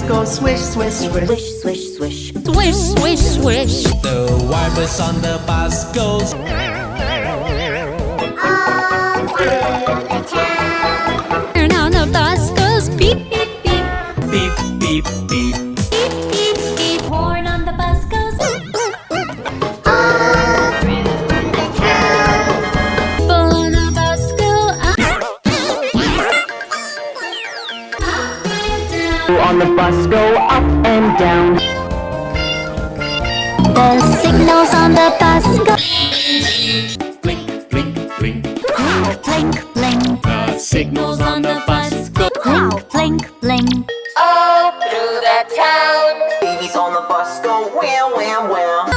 go swish, swish, swish. Swish, swish, swish. Swish, swish, swish. The wipers on the bus goes. And on the bus goes beep, beep, beep. Beep, beep, beep. Beep, beep, beep. Horn on the bus goes. Bull on the bus go up. Up and down. On the bus go up and down. The signals on the bus go Blink, blink, blink. blink, blink. The signals on the bus go. Blink, blink, blink. Babies on the bus go wham, wham, wham.